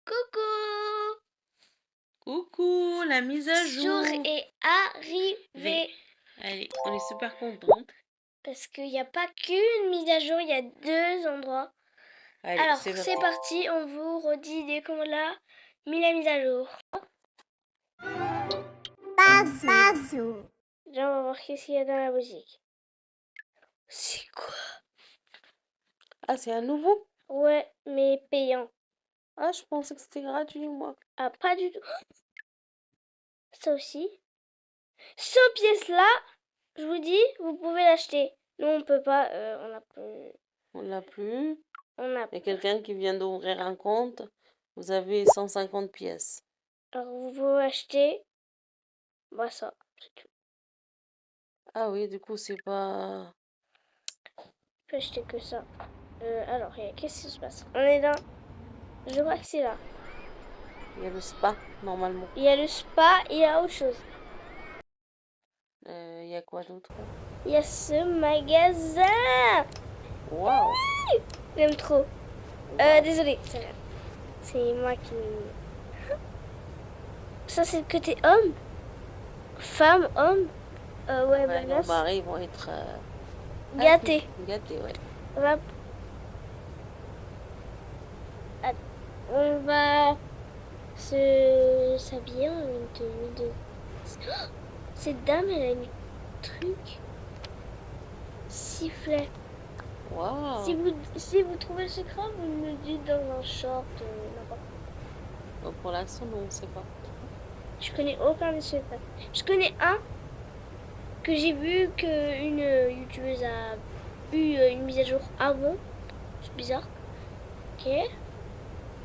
Coucou! Coucou, la mise à Jour jour. est arrivé. Allez, on est super contente. Parce qu'il n'y a pas qu'une mise à jour, il y a 2 endroits. Allez, Alors, c'est c'est parti. parti, on vous redit dès qu'on l'a mis la mise à jour. Passo. Déjà, on va voir qu'est-ce qu'il y a dans la boutique. C'est quoi? Ah, c'est un nouveau? Ouais, mais payant. Ah, je pensais que c'était gratuit, moi. Ah, pas du tout. Ça aussi. Ce pièce-là, je vous dis, vous pouvez l'acheter. Nous, on peut pas, on a plus. On l'a plus. On a. Il y a quelqu'un qui vient d'ouvrir un compte. Vous avez 150 pièces. Alors, vous pouvez acheter. Bah, ça, c'est tout. Ah oui, du coup, c'est pas... Je peux acheter que ça. Alors, qu'est-ce qui se passe? On est dans. Je crois que c'est là. Il y a le spa, normalement. Il y a le spa et il y a autre chose. Il y a quoi d'autre? Il y a ce magasin. Waouh! J'aime trop. Wow. Désolé. C'est moi qui. Ça, c'est le côté homme. Femme, homme. Ouais, Ouais, bah nos là, maris vont être... gâtés. Gâtés, ouais. On va s'habiller en une tenue de. Oh, cette dame, elle a une truc. Sifflet. Waouh! Si vous trouvez le secret, vous me le dites dans un short, n'importe quoi. Pour l'instant, non, on ne sait pas. Je connais aucun des secrets. Je connais un que j'ai vu qu'une youtubeuse a eu une mise à jour avant. C'est bizarre. Ok.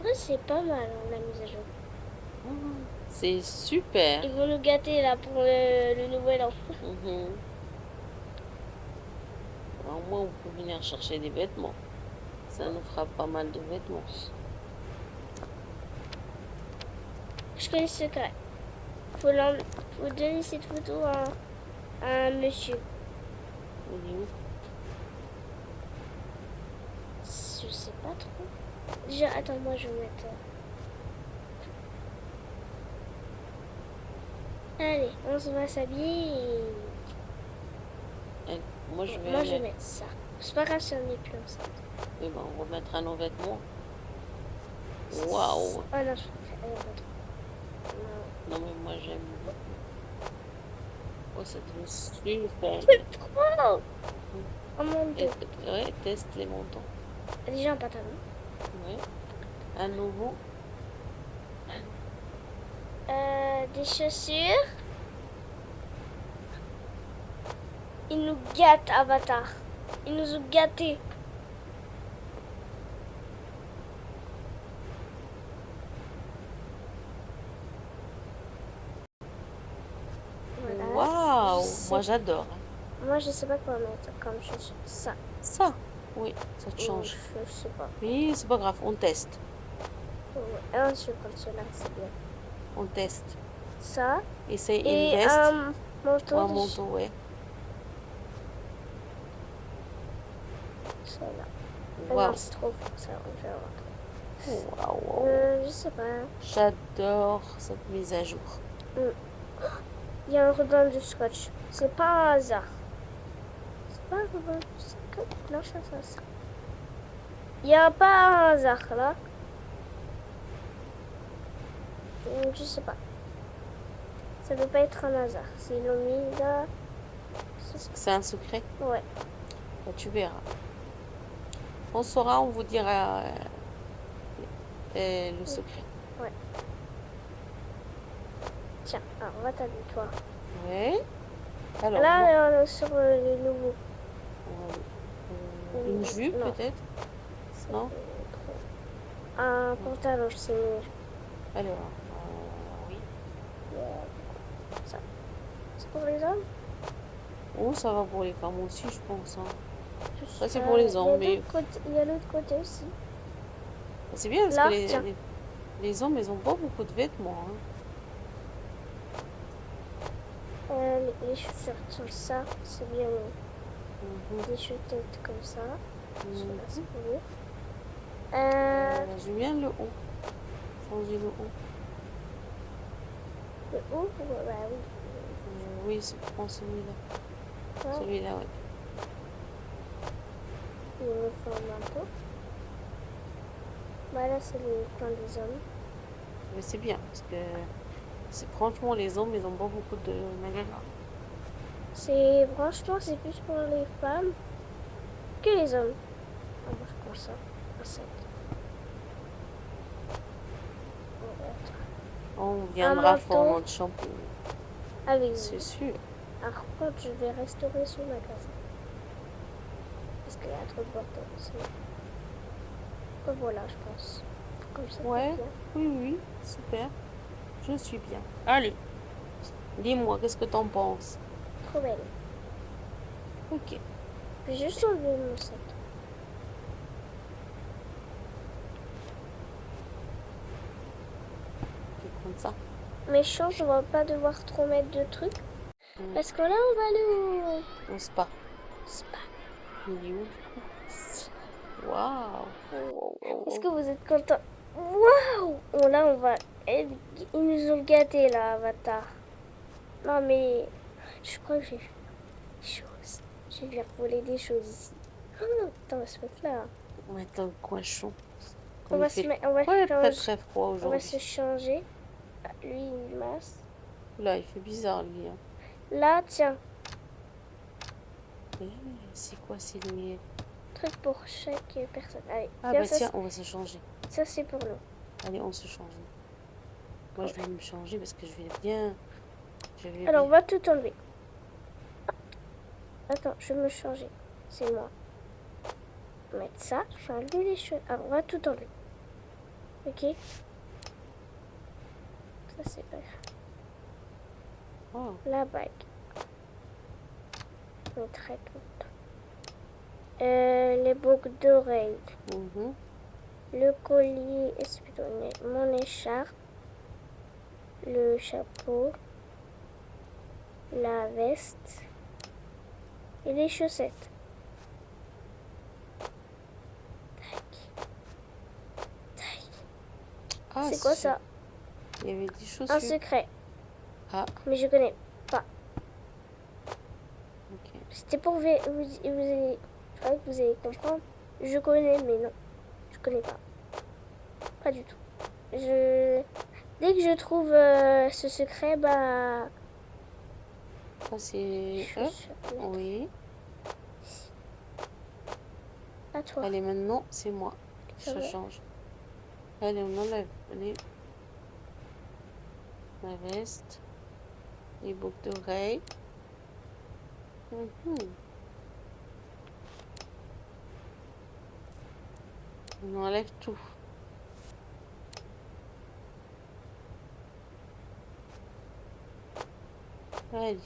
Ouais, c'est pas mal hein, la mise à jour. C'est super. Ils vont nous gâter là pour le nouvel an. Au moins, on peut venir chercher des vêtements. Ça nous fera pas mal de vêtements. Je connais ce secret. Faut donner cette photo à un monsieur. Il est où? Je sais pas trop. Déjà, attends, moi je vais mettre. Allez, on se va s'habiller et... Moi, je vais, moi, je vais mettre ça. C'est pas grave si on n'est plus enceinte. Oui, ben, on remettra nos vêtements. Waouh! Oh non, je préfère Non, mais moi, j'aime. Oh, c'est super. C'est trop! Un manteau. Ouais, teste les montants. Déjà un pantalon. Ouais. Un nouveau. Des chaussures. Ils nous gâtent, Avatar. Ils nous ont gâtés. Voilà. Waouh! Moi, j'adore. Moi, je sais pas quoi mettre comme chaussures. Ça. Ça? Oui, ça te change. Je sais pas. Oui, c'est pas grave, on teste. Un je prends cela, c'est bien. On teste. Ça. Essaye Et une veste. un manteau. Ou un manteau, ouais. Ça là. Waouh! Non, c'est trop fort, ça. On va voir. Waouh! Je sais pas. J'adore cette mise à jour. Il y a un ruban de scotch. C'est pas un hasard. C'est pas un ruban de scotch. Non, c'est ça. Il n'y a pas un hasard là. Je sais pas. Ça peut pas être un hasard. C'est l'ont mis là. C'est un secret? Ouais. Bah, tu verras. On saura, on vous dira le secret. Ouais. Tiens, alors, on va t'habiller toi. Ouais. Alors, là, on est sur les nouveaux. Une jupe peut-être? Non? Un pantalon, c'est mieux. Alors, oui. Ça. C'est pour les hommes? Oh, ça va pour les femmes aussi, je pense. Hein. Ça, c'est pour les hommes, mais... Il y a l'autre côté aussi. C'est bien, parce là, que les hommes, ils ont pas beaucoup de vêtements. Hein. Les chaussures sont ça, c'est bien. Des chaussettes comme ça. Je sais pas si vous voulez. J'aime bien le haut. changer le haut. Le haut? Ouais, bah oui. Oui, prends celui-là. Ouais, Celui-là, ouais. il me forme un peu. Bah là, c'est le coin des hommes. Mais c'est bien, parce que franchement, les hommes, ils ont pas beaucoup de magasins. Franchement, c'est plus pour les femmes que les hommes. Ah, moi, je prends ça. Un 7. On viendra manteau. faire notre shopping, Avec c'est vous. sûr. Par contre, je vais restaurer ce magasin. Parce qu'il y a trop de bordel ici. Voilà, je pense. Comme ça, Ouais, c'est bien. oui, super. Je suis bien. Allez, dis-moi, qu'est-ce que t'en penses? Trop belle. Ok. Je vais juste enlever mon sac. Tu prends ça. Méchant, on va pas devoir trop mettre de trucs. Mm. Parce que là, on va aller au Au spa. spa. Il est où du coup? Waouh. Oh, oh, Est-ce oh. que vous êtes contents? Waouh! Oh, là, on va... Ils nous ont gâtés, là, Avatar. Non, mais... Je crois que j'ai vu des choses. J'ai vu voler des choses ici. Oh, attends, on va se mettre là. On va être dans le coin chaud. On Comme va il fait se mettre... On va, très changer- très froid on va aujourd'hui. se changer. Ah, lui, une masse. Là, il fait bizarre lui. Hein. Là, tiens. Eh, c'est quoi ces lumières? Truc pour chaque personne. Allez, Ah tiens, bah tiens, on va se changer. ça c'est pour nous. Allez, on se change. Moi, je vais me changer parce que je vais bien. Alors, on va tout enlever. Attends, je vais me changer. C'est moi. Mettre ça, je vais enlever les cheveux. Alors, on va tout enlever. Ok? Ça, c'est pas grave. Oh. La bague. On est très contente. Les boucles d'oreilles. Mhm. Le collier, c'est plutôt mon écharpe. Le chapeau. La veste. Et les chaussettes. Ah, C'est quoi ça? Il y avait des chaussures. Un secret. Ah, Mais je connais pas. ok. C'était pour vous allez, je crois que vous allez comprendre. Je connais, mais non. Je connais pas. Pas du tout. Dès que je trouve ce secret, bah... Ça, c'est. Oui. À toi. Allez, maintenant, c'est moi. Ça Je va. change. Allez, on enlève. Allez. La veste. Les boucles d'oreilles. Mhm. On enlève tout. Allez.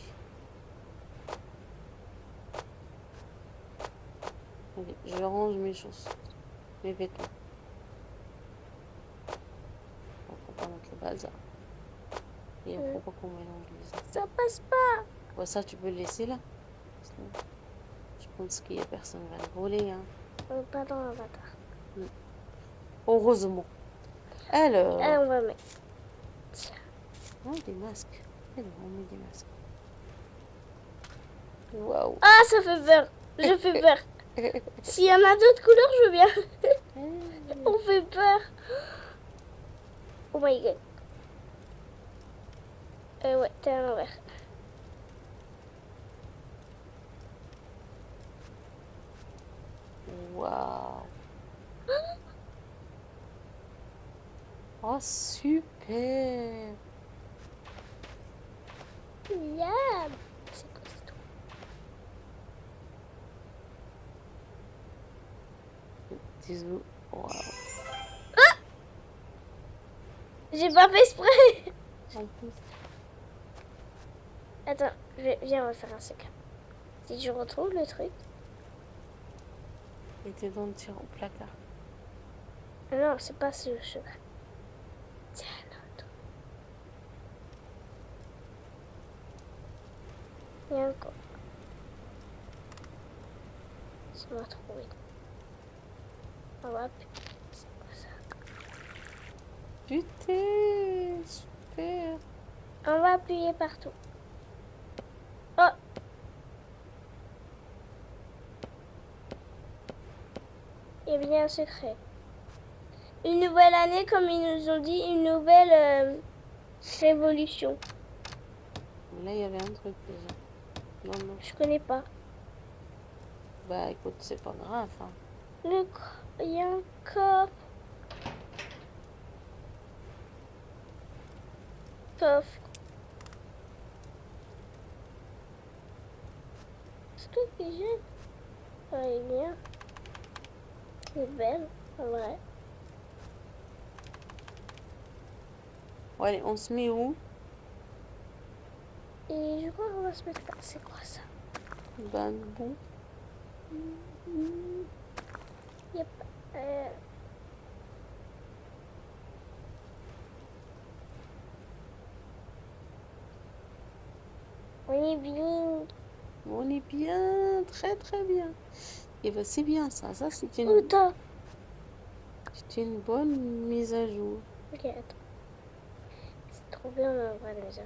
Allez, je range mes choses. Mes vêtements. Faut pas mettre le bazar. Et il faut pas qu'on mélange les affaires. Ça passe pas. Bon, ça, tu peux le laisser là. Je pense qu'il y a personne qui va le voler. Hein. Pas dans l'avatar. Heureusement. Alors. Allez, on va mettre. Oh, des masques. Alors, on met des masques. Waouh. Ah, ça fait peur. Je fais peur. S'il y en a d'autres couleurs, je veux bien. On fait peur. Oh my god. Ouais, t'es à l'envers. Waouh. Oh, super. Yeah. C'est quoi ce truc? Bisous. Waouh. J'ai pas fait exprès. En plus. Attends, viens, on va faire un secret. Si je retrouve le truc. Il était dans le tir au placard. Non, c'est pas ce secret. Tiens, l'autre. Il y a encore. Ça m'a trouvé. Oh, hop. C'est quoi ça? Putain, super. On va appuyer partout. Oh! Il y a bien un secret. Une nouvelle année, comme ils nous ont dit, une nouvelle révolution. Là, il y avait un truc déjà. Non, non. Je connais pas. Bah écoute, c'est pas grave. Hein. Il y a un coffre. Coffre. Ce truc que j'ai. Ah, il est bien. C'est belle, en vrai. Ouais, allez, on se met où? Et je crois qu'on va se mettre là. C'est quoi ça? Ben, debout. Yep. On est bien. On est bien, très très bien. Et ben c'est bien ça. Ça, c'est Attends. une bonne mise à jour. Ok, attends. C'est trop bien en vrai déjà.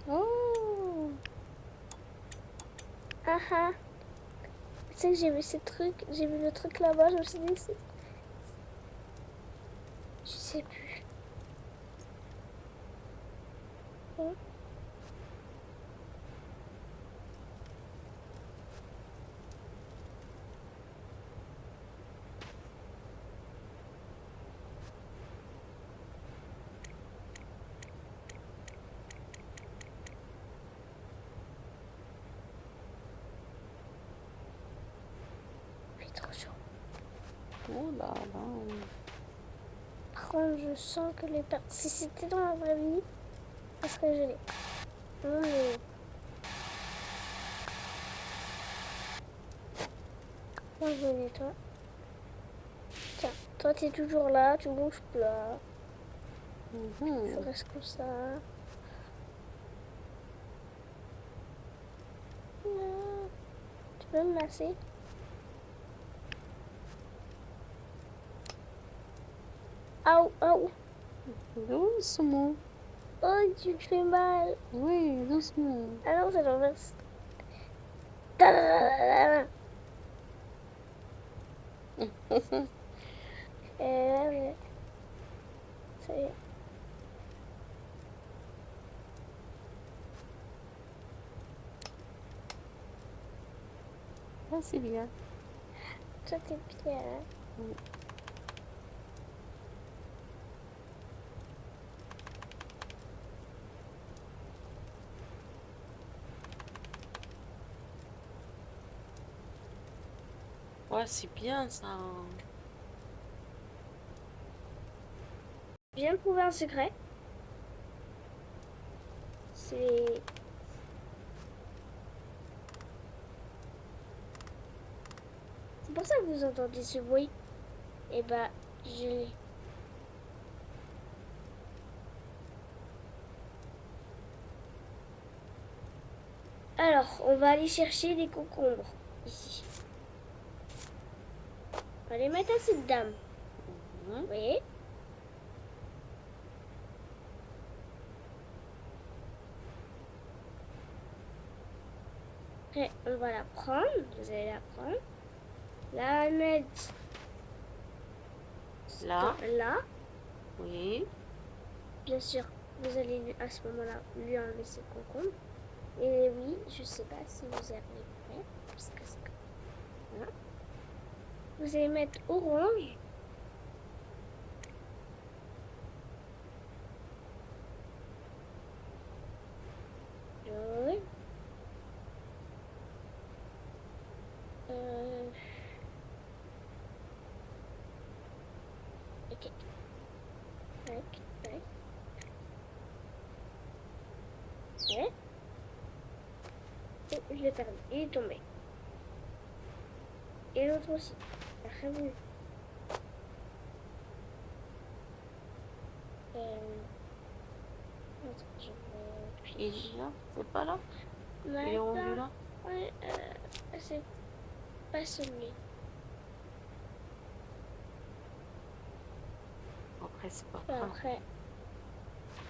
Oh! Ah ah. Tu sais que j'ai vu ces trucs. J'ai vu le truc là-bas. Je me suis dit que c'est. Je sais plus. Hein? Il est trop chaud. Oh là là. Par contre, je sens que les personnes. Si c'était dans la vraie vie, ça serait gelé. Non, mais. Moi, je nettoie. Tiens, toi, t'es toujours là, tu bouges pas. Mhm. Ça reste comme ça. Non. Tu peux me masser? Aou, aou. Doucement. Oh, tu me fais mal. Oui, doucement. Ah non, c'est l'inverse. Tadadadada. Ouais. Ça y est. Ah, c'est bien. Toi, t'es bien. Mm. Ouais, c'est bien ça. Je viens de trouver un secret. C'est. C'est pour ça que vous entendez ce bruit. Et bah, je l'ai. Alors, on va aller chercher des concombres. Ici. On va les mettre à cette dame. Mhm. Vous voyez? Après, on va la prendre. Vous allez la prendre. La mettre Là, là. oui. Bien sûr, vous allez à ce moment-là lui enlever ses concombres. Et oui, je sais pas si vous arriverez. Parce que c'est comme ça. Vous allez mettre orange. Jaune. Ok. Tac, tac. Ouais. Oh, je l'ai perdu. Il est tombé. Et l'autre aussi. Il a revenu. Attends, je vais... Il est là, c'est pas là. Il est Maintenant, rendu là. ouais, c'est... pas celui. Après, c'est pas Et grave. après,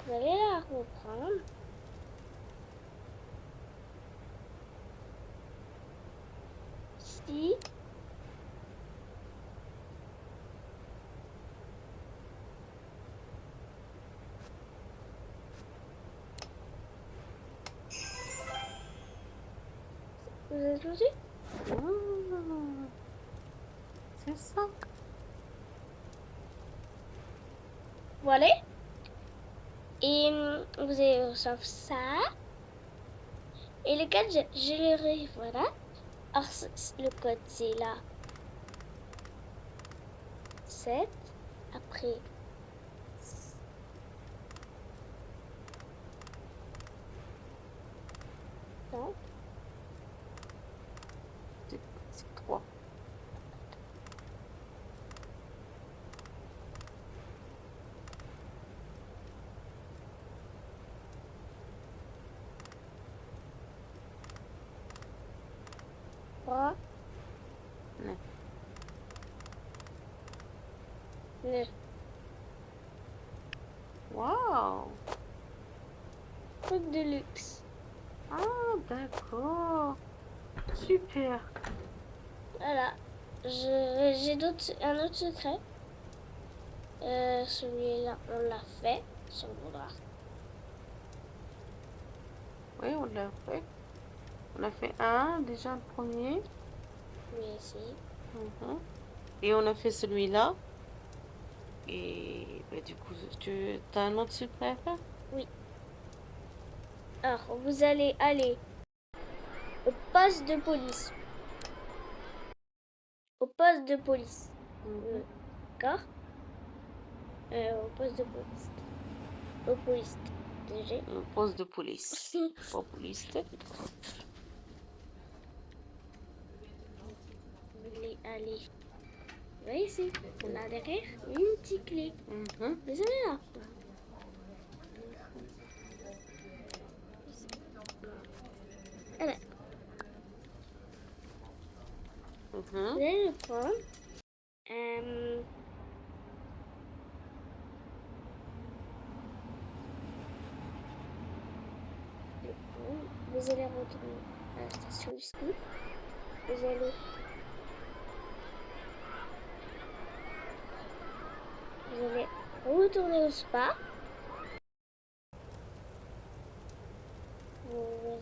vous allez la reprendre. Si. Vous avez entendu? Ah, c'est ça. Voilà. Et vous allez recevoir ça. Et le code, je le voilà. Alors, le code, c'est là. 7. Après. Non. C'est 3. Trois. 9. 9. Waouh. Code de luxe. Ah, d'accord. Super. Voilà. J'ai un autre secret. Celui-là, on l'a fait sur le bras. Oui, on l'a fait. On a fait un, déjà le premier. Oui, ici. Mhm. Et on a fait celui-là. Et bah, du coup, tu as un autre secret à faire? Oui. Alors, vous allez aller au poste de police. Au poste de police. Mhm. D'accord? Au poste de police. Au police. DG. Un poste de police. Pas police. Vous allez aller. Vous voyez ici, là derrière, une petite clé. Mhm. Vous allez là. Voilà. Vous Mhm. allez le prendre. Euh, Vous allez retourner à la station du ski. Vous allez retourner au spa. Vous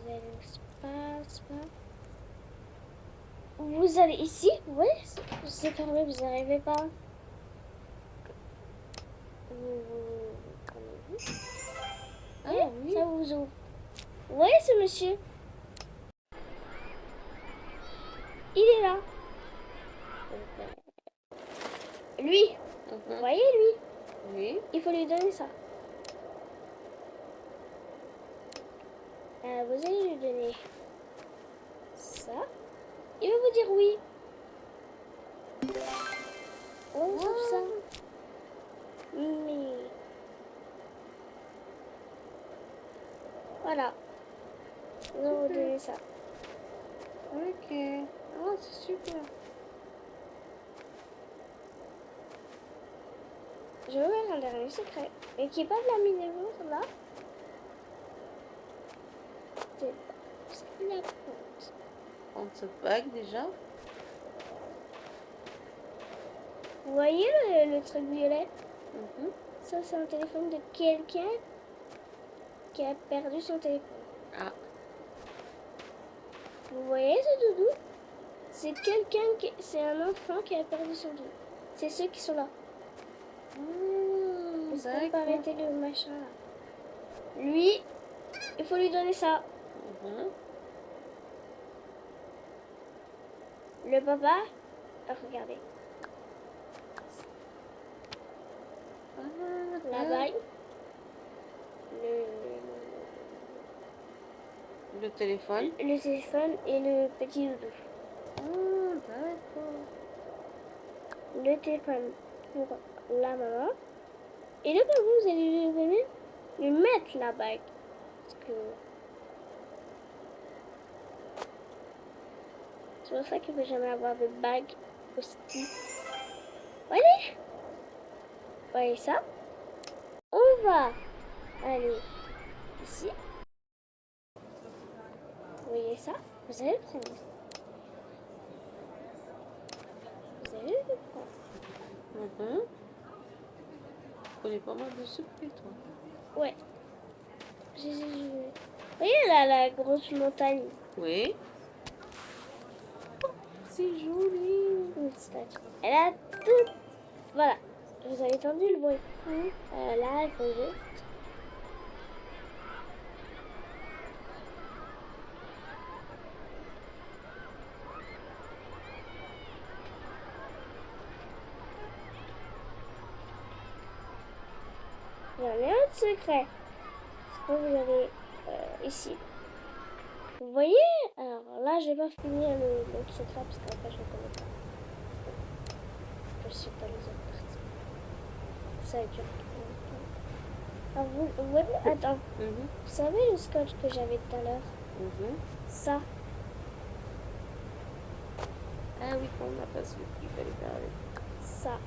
allez au spa. Vous allez ici. Oui, c'est fermé, vous n'arrivez pas. Prenez-vous. Ah Oui, oui. ça vous ouvre. Oui, ce monsieur. Il est là. Lui. Vous Mhm. voyez, lui. Oui. Il faut lui donner ça. Vous allez lui donner ça. Il va vous dire oui. On trouve ça. Mais voilà. On va vous donner ça. Ok. Ah, c'est super. Je vais ouvrir un dernier secret. Et qui est pas de la mine là. C'est la porte. On se bague déjà. Vous voyez le truc violet? Mhm. Ça, c'est un téléphone de quelqu'un qui a perdu son téléphone. Ah. Vous voyez ce doudou? C'est un enfant qui a perdu son doudou. C'est ceux qui sont là. Est-ce qu'on peut D'accord. arrêter le machin là? Lui, il faut lui donner ça. Mhm. Le papa, regardez. Ah, La bague. le téléphone. Le téléphone et le petit doudou. Ah, d'accord. Le téléphone pour la maman. Et le papa, vous allez lui donner, lui mettre la bague. Parce que... C'est pour ça qu'il ne faut jamais avoir de bague au ski. Voyez? Voyez ça? On va aller ici. Vous voyez ça? Vous allez le prendre. Vous allez le prendre. Tu connais pas mal de secrets, toi. Ouais. Vous voyez là, la grosse montagne? Oui. C'est joli. Une statue. Elle a tout. Voilà. Vous avez entendu le bruit. Là, il faut juste. J'en ai un autre secret. Quand vous allez ici. Vous voyez? Alors là, je vais pas finir l'autre secret parce qu'après, je ne connais pas. Je sais pas les autres parties. Ça dure trop longtemps. Ah, vous voyez? Attends. Vous savez le scotch que j'avais tout à l'heure? Ça. Ah oui, qu'on n'a pas su qu'il fallait faire avec. Ça,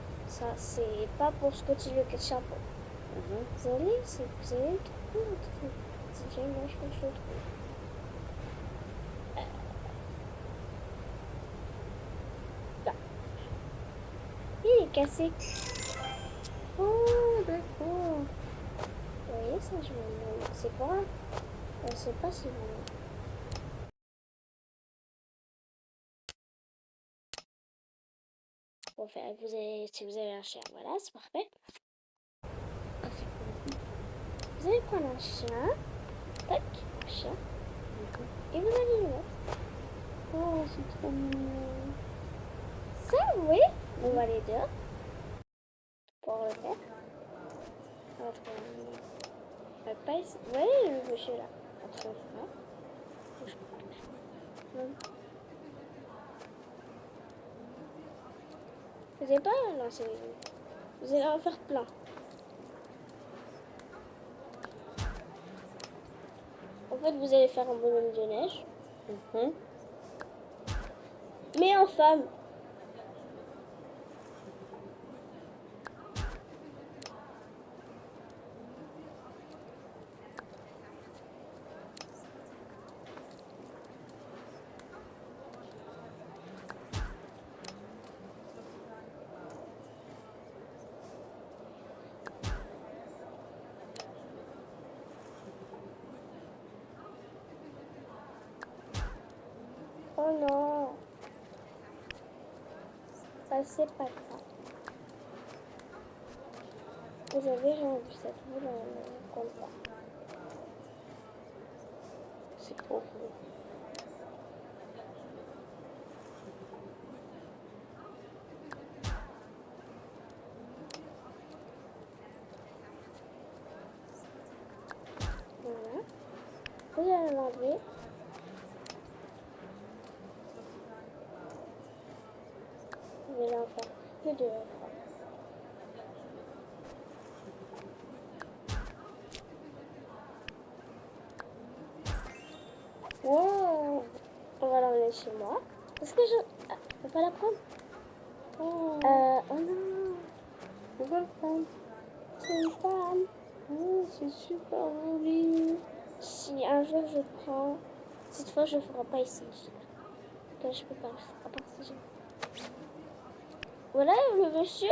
c'est pas pour scotcher le ketchup. Vous allez le trouver. C'est déjà moi, je pense que je le trouve. Là. Il est cassé. Oh, d'accord. Vous voyez ça, je me demande. C'est quoi? Je sais pas si vous... Bon, si vous avez un chien, voilà, c'est parfait. Vous allez prendre un chien. Tac, un chien. Et vous allez le mettre. Oh, c'est trop mignon. Ça, oui. On va aller dehors. Pour le faire. On va trouver un... pas ici. Vous voyez le monsieur là? Après, vous n'allez pas lancer les yeux. Vous allez en faire plein. En fait, vous allez faire un bonhomme de neige. Mais en femme. Oh non. Ça, c'est pas grave. Vous avez rendu cette boule en contact. C'est trop beau. Voilà. Vous allez l'enlever. Vous allez en faire que deux fois. Wow. On va l'emmener chez moi. Est-ce que je... Ah, je peux pas la prendre? Oh, Oh non. on va le prendre. C'est une femme. Oh, c'est super joli. Si un jour je prends... Cette fois, je ne ferai pas ici. Là, je peux pas le faire. À part si je... Voilà, le monsieur...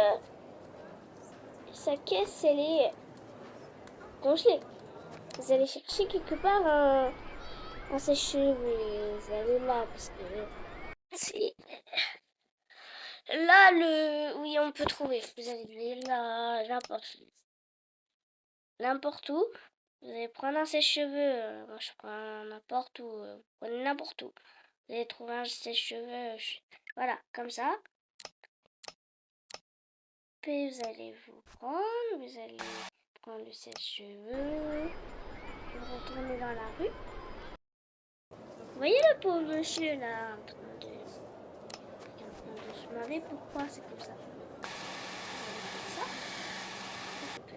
Sa caisse, elle est congelée. Vous allez chercher quelque part un sèche-cheveux. Vous allez là, parce que... Si... Là, oui, on peut trouver. Vous allez aller là, n'importe où. Vous allez prendre un sèche-cheveux. Moi, je prends n'importe où. Vous prenez n'importe où. Vous allez trouver un sèche-cheveux. Voilà, comme ça. Puis vous allez vous allez prendre le sèche-cheveux. Vous retournez dans la rue. Vous voyez le pauvre monsieur là, en train de se demander pourquoi c'est comme ça. Vous faites ça. Vous faites ça.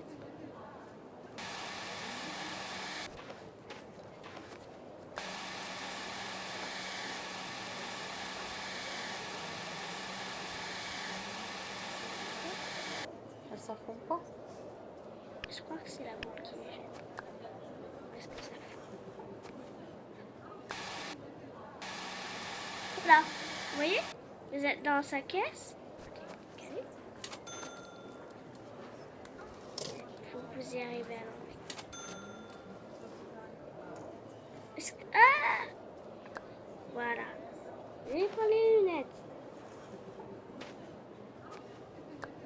ça fond pas. Je crois que c'est la boule qui me gêne. Est-ce que ça fait? Là, vous voyez? Vous êtes dans sa caisse. Ok. Il faut que vous y arrivez à l'enlever. Ah! Voilà. Vous allez prendre les lunettes.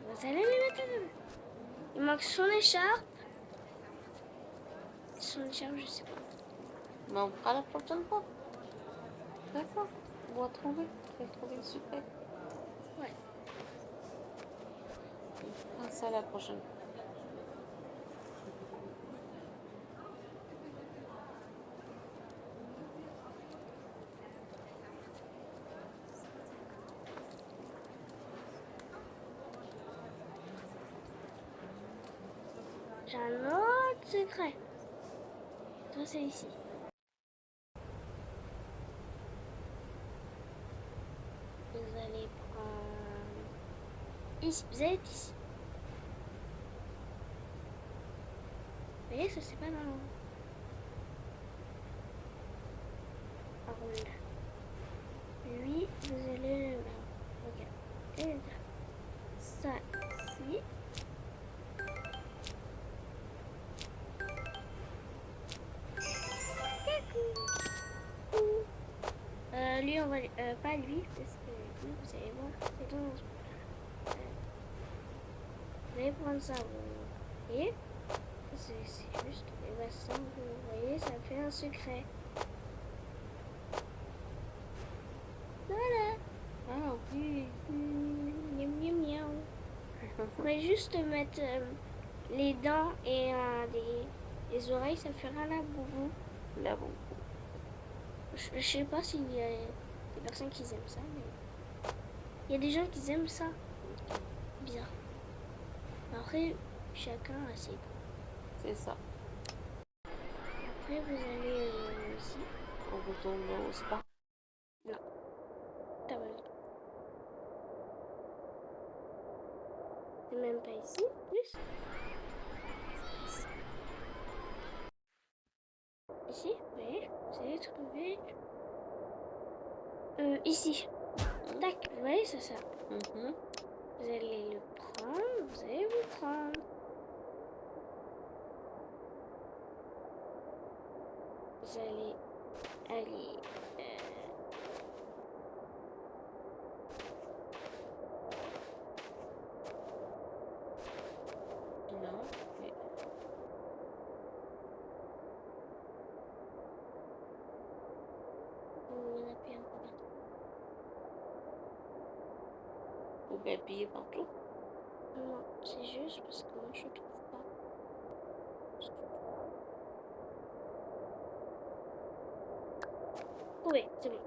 Vous allez les mettre dedans. Il manque son écharpe. Son écharpe, je sais pas. Mais on fera la prochaine fois. D'accord. On va trouver. Je vais trouver le secret. Ouais. On fera ça la prochaine fois. J'ai un autre secret. Ça, c'est ici. Vous allez prendre... Ici, vous êtes ici. Vous voyez, ça c'est pas dans le... Par contre, là. Lui, vous allez le mettre. Regardez. Ça, ici. Lui, on va... pas lui, parce que lui, vous allez voir, c'est dans... Vous allez prendre ça, vous voyez? C'est juste... Et bah ça, vous voyez, ça fait un secret. Voilà. Ah oui. Miaou, miaou, miaou. Vous pouvez juste mettre les dents et les oreilles, ça fera la boubou. Là bon. Je sais pas s'il y a des personnes qui aiment ça, mais il y a des gens qui aiment ça. Bizarre. Après, chacun a ses goûts. C'est ça. Après, vous allez ici. On retourne au spa. T'as pas vu. C'est même pas ici, plus. Ici, oui. Vous allez trouver... ici. Tac, vous voyez, c'est ça. Mhm. Vous allez le prendre, vous allez vous prendre. Vous allez aller... Non. Mais... vous appuyez un peu partout. Faut bien appuyer partout. Non, c'est juste parce que moi je trouve pas. Oui, c'est bon.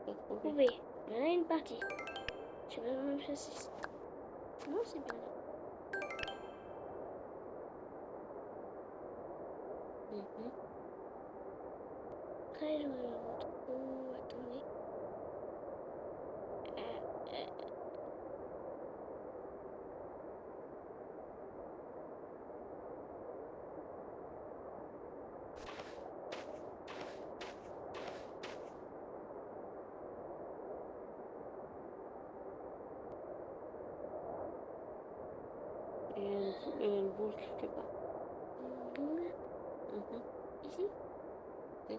Faut Vous trouver. pouvez. Il y en a une partie. Je sais pas même si c'est... Non, c'est bien là. Mhm. Après, je retrouve... Attendez. Euh, Une boule quelque part. une boule. Mhm. Ici. Oui.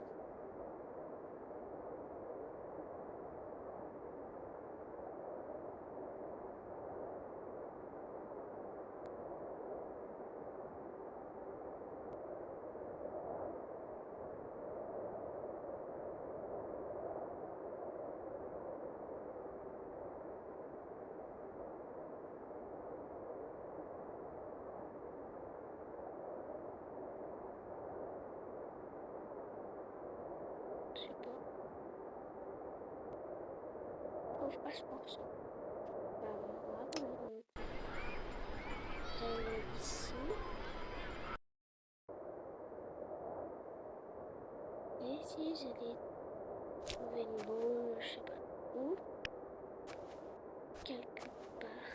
Je sais pas. Je trouve pas ce morceau. Vous allez ici. Et ici, vous allez trouver une boule, je sais pas où. Quelque part.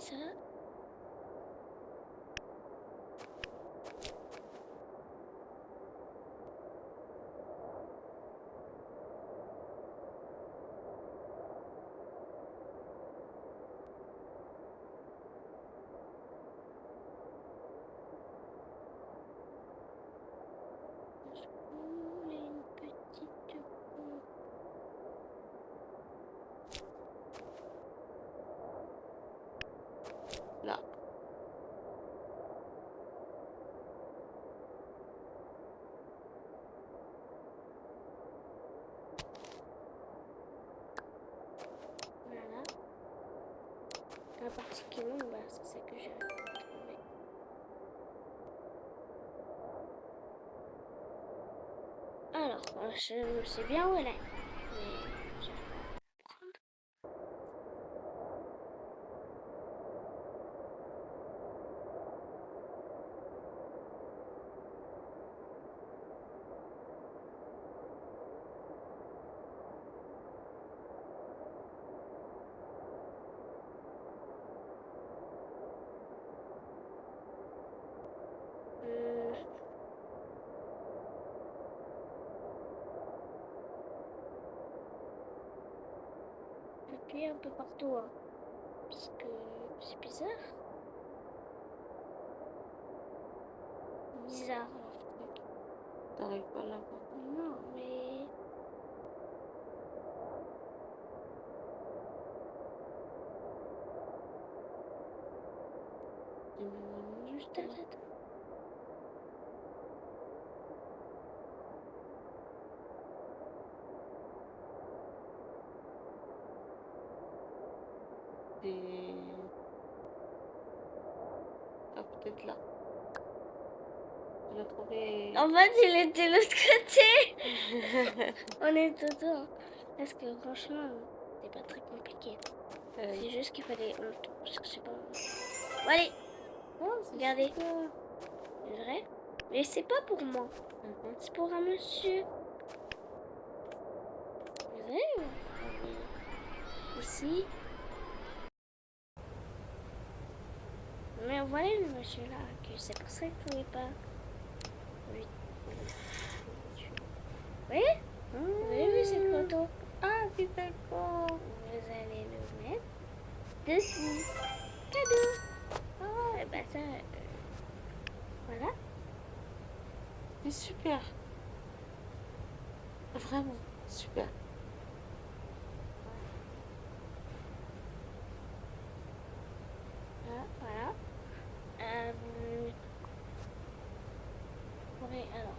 ça. Je voulais une petite pompe. Là. Voilà. La partie qui est longue, bah, c'est ça que j'ai trouvé. Alors, je sais bien où elle est. Mais j'arrive pas à la prendre. Euh, J'appuie un peu partout, hein, parce que c'est bizarre. Bizarre leur truc. T'arrives pas là-bas. Non, mais juste attends. Et... Ah, peut-être là. Tu l'as trouvé. En fait, il était de l'autre côté. On est dedans. Parce que franchement, c'est pas très compliqué. C'est juste qu'il fallait. Parce que c'est pas. Bon, allez, Oh, c'est regardez. super. C'est vrai. Mais c'est pas pour moi. Mhm. C'est pour un monsieur. Vous voyez ici. Mais voilà le monsieur là. Que c'est pour ça que je pouvais pas. Oui. Vous voyez? Vous avez vu cette photo? Ah, c'est d'accord. Vous allez le mettre dessus. Cadeau. Oh, et ben ça. Voilà. C'est super. Vraiment, super. Voilà. Oui, alors.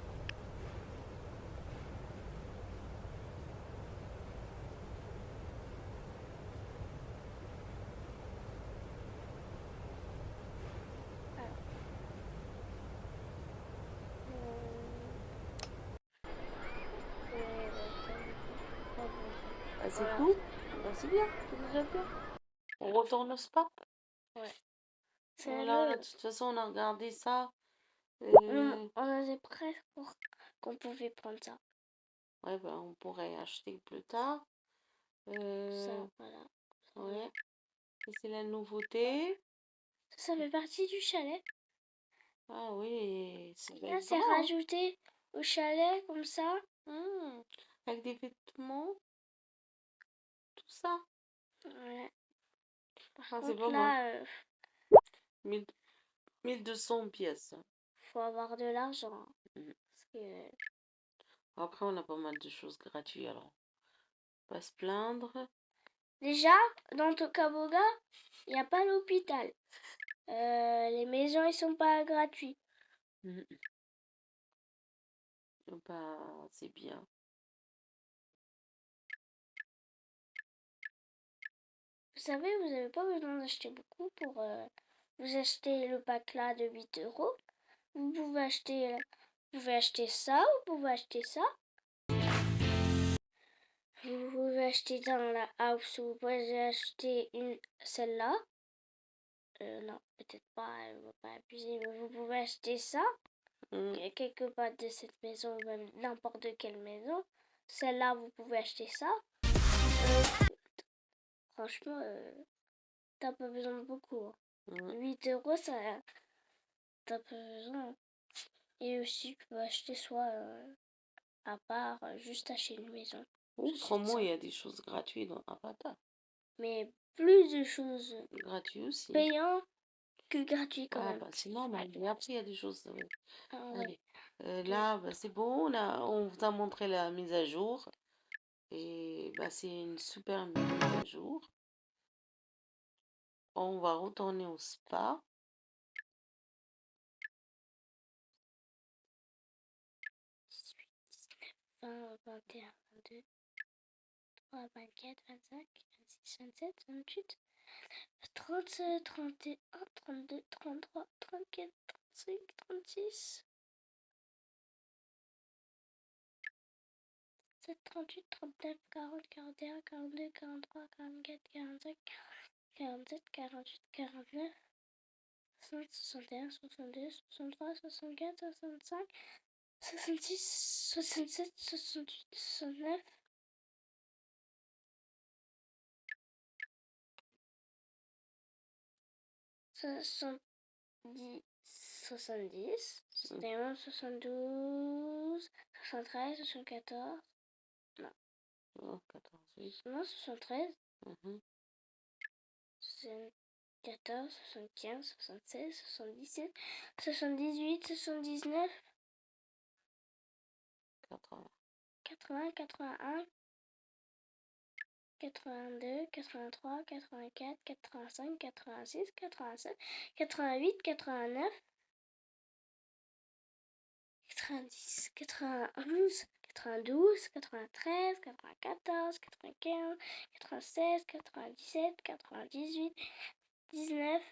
Ah, c'est Voilà. tout. Bah, c'est bien, c'est déjà bien. On retourne au spa. C'est Là, le. de toute façon, on a regardé ça. On était presque pour qu'on pouvait prendre ça. Ouais, bah, on pourrait acheter plus tard. Ça, voilà. Ouais. Et c'est la nouveauté. Ça fait partie du chalet. Ah oui, c'est Là, c'est grand. rajouté au chalet comme ça. Avec des vêtements, tout ça. Ouais. Par Ah, c'est contre, pas mal. là, 1200 pièces. faut avoir de l'argent. Mhm. Parce que Après, on a pas mal de choses gratuites, alors pas se plaindre. déjà, dans Tokaboga, il n'y a pas l'hôpital. Les maisons, ils sont pas gratuits. Mhm. Bah, c'est bien. Vous savez, vous n'avez pas besoin d'acheter beaucoup pour vous acheter le pack là de 8 euros. Vous pouvez acheter ça, vous pouvez acheter ça. Vous pouvez acheter dans la house, vous pouvez acheter celle-là. Non, peut-être pas, elle ne va pas abuser, mais vous pouvez acheter ça. Quelque part de cette maison, ou même n'importe quelle maison. Celle-là, vous pouvez acheter ça. Franchement, t'as pas besoin de beaucoup. Hein. Mm. 8 euros, ça, t'as pas besoin. Et aussi, tu peux acheter soit à part, juste acheter une maison. Autrement, il y a des choses gratuites dans Avatar. Mais plus de choses Gratuit aussi. payantes que gratuites quand Ah, même. bah, c'est normal. Mais après, il y a des choses. Ah, ouais. Allez. Là, bah, c'est bon. On vous a montré la mise à jour. Et bah, c'est une super mise à jour. On va retourner au spa. 20, 21, 22, 23, 24, 25, 26, 27, 28, 30, 31, 32, 33, 34, 35, 36, 7, 38, 39, 40, 41, 42, 43, 44, 45, 47, 48, 49, 60, 61, 62, 63, 64, 65, 66, 67, 68, 69, 70, 70, 71, 72, 73, 74, Oh, 14, oui. non, 73, Mhm. 74, 75, 76, 77, 78, 79, 80. 80, 81, 82, 83, 84, 85, 86, 87, 88, 89, 90, 91, 92, 93, 94, 95, 96, 97, 98, 19,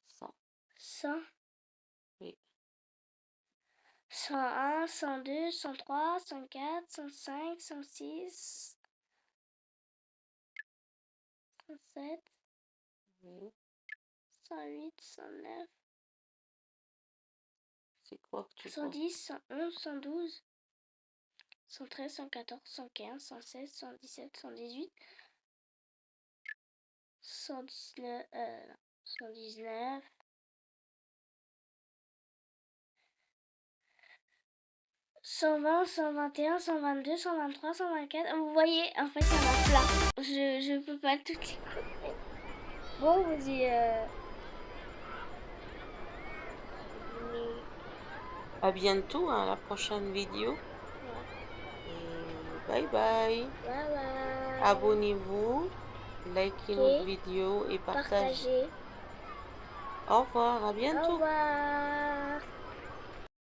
100. 100, Oui. 101, 102, 103, 104, 105, 106, 107, Oui. 108, 109, C'est quoi que tu vois? 110, 111, 112, 113, 114, 115, 116, 117, 118, 119, 119, 120, 121, 122, 123, 124. Vous voyez, en fait, il y en a plein. Je peux pas toutes les compter. Bon, vous y... À bientôt, à la prochaine vidéo. Ouais. Et bye bye. Bye bye. Abonnez-vous, likez Ok. notre vidéo et partagez. Partagez. Au revoir, à Au bientôt. revoir.